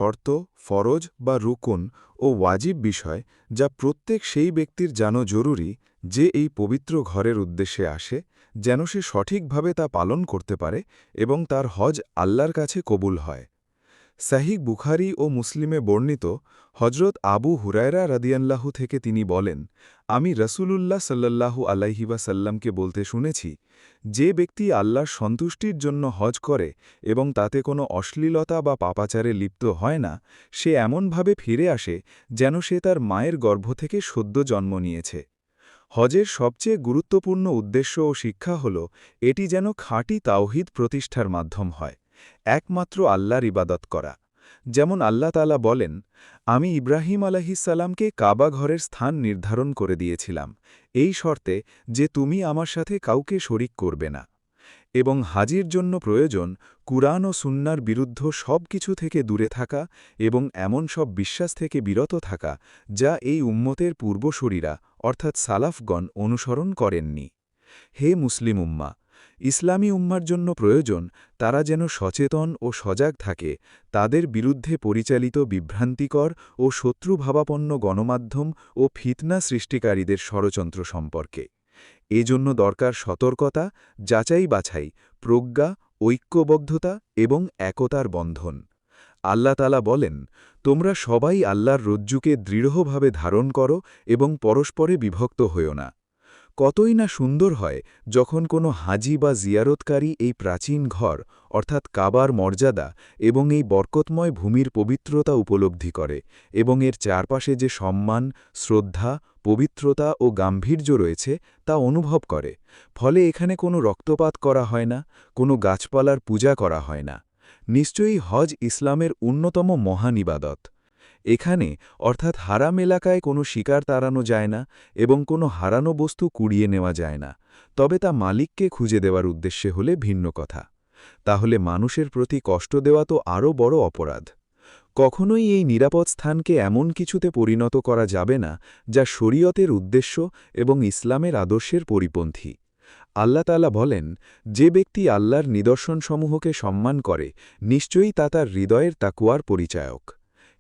শর্ত, ফরজ বা রুকুন ও ওয়াজিব বিষয় যা প্রত্যেক সেই ব্যক্তির জানো জরুরি যে এই পবিত্র ঘরের উদ্দেশ্যে আসে, যেন সে সঠিকভাবে তা পালন করতে পারে এবং তার হজ আল্লাহর কাছে কবুল হয়। সাহিহ বুখারী ও মুসলিমে বর্ণিত হজরত আবু হুরায়রা রাদিয়াল্লাহু থেকে তিনি বলেন, আমি রসূলুল্লাহ সাল্লাল্লাহু আলাইহি ওয়াসাল্লামকে বলতে শুনেছি, যে ব্যক্তি আল্লাহর সন্তুষ্টির জন্য হজ করে এবং তাতে কোনো অশ্লীলতা বা পাপাচারে লিপ্ত হয় না, সে এমনভাবে ফিরে আসে যেন সে তার মায়ের গর্ভ থেকে সদ্য জন্ম নিয়েছে। হজের সবচেয়ে গুরুত্বপূর্ণ উদ্দেশ্য ও শিক্ষা হল এটি যেন খাঁটি তাওহীদ প্রতিষ্ঠার মাধ্যম হয়, একমাত্র আল্লাহর ইবাদত করা। যেমন আল্লাহ তাআলা বলেন, আমি ইব্রাহিম আলাইহিসসালামকে কাবা ঘরের স্থান নির্ধারণ করে দিয়েছিলাম, এই শর্তে যে তুমি আমার সাথে কাউকে শরিক করবে না। এবং হাজির জন্য প্রয়োজন কুরআন ও সুন্নার বিরুদ্ধ সব কিছু থেকে দূরে থাকা এবং এমন সব বিশ্বাস থেকে বিরত থাকা যা এই উম্মতের পূর্বসূরীরা অর্থাৎ সালাফগণ অনুসরণ করেননি। হে মুসলিম উম্মা, ইসলামী উম্মার জন্য প্রয়োজন তারা যেন সচেতন ও সজাগ থাকে তাদের বিরুদ্ধে পরিচালিত বিভ্রান্তিকর ও শত্রুভাবাপন্ন গণমাধ্যম ও ফিতনা সৃষ্টিকারীদের ষড়যন্ত্র সম্পর্কে। এজন্য দরকার সতর্কতা, যাচাই-বাছাই, প্রজ্ঞা, ঐক্যবদ্ধতা এবং একতার বন্ধন। আল্লাহ তাআলা বলেন, তোমরা সবাই আল্লাহর রজ্জুকে দৃঢ়ভাবে ধারণ করো এবং পরস্পরে বিভক্ত হইও না। কতই না সুন্দর হয় যখন কোনো হাজি বা জিয়ারতকারী এই প্রাচীন ঘর অর্থাৎ কাবার মর্যাদা এবং এই বরকতময় ভূমির পবিত্রতা উপলব্ধি করে এবং এর চারপাশে যে সম্মান, শ্রদ্ধা, পবিত্রতা ও গাম্ভীর্য রয়েছে তা অনুভব করে। ফলে এখানে কোনো রক্তপাত করা হয় না, কোনো গাছপালার পূজা করা হয় না। নিশ্চয়ই হজ ইসলামের অন্যতম মহান ইবাদত। এখানে অর্থাৎ হারাম এলাকায় কোনো শিকার তাড়ানো যায় না এবং কোনো হারানো বস্তু কুড়িয়ে নেওয়া যায় না, তবে তা মালিককে খুঁজে দেওয়ার উদ্দেশ্যে হলে ভিন্ন কথা। তাহলে মানুষের প্রতি কষ্ট দেওয়া তো আরও বড় অপরাধ। কখনোই এই নিরাপদ স্থানকে এমন কিছুতে পরিণত করা যাবে না যা শরীয়তের উদ্দেশ্য এবং ইসলামের আদর্শের পরিপন্থী। আল্লাহ তাআলা বলেন, যে ব্যক্তি আল্লাহর নিদর্শনসমূহকে সম্মান করে নিশ্চয়ই তা তার হৃদয়ের তাকওয়ার পরিচায়ক।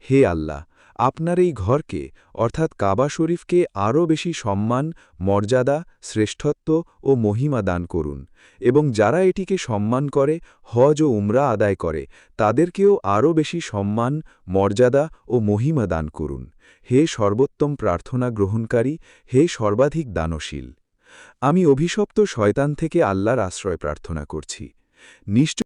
হে আল্লাহ, আপনার এই ঘরকে অর্থাৎ কাবা শরীফকে আরও বেশি সম্মান, মর্যাদা, শ্রেষ্ঠত্ব ও মহিমা দান করুন এবং যারা এটিকে সম্মান করে, হজ ও উমরা আদায় করে, তাদেরকেও আরও বেশি সম্মান, মর্যাদা ও মহিমা দান করুন। হে সর্বোত্তম প্রার্থনা গ্রহণকারী, হে সর্বাধিক দানশীল। আমি অভিশপ্ত শয়তান থেকে আল্লাহর আশ্রয় প্রার্থনা করছি। নিশ্চয়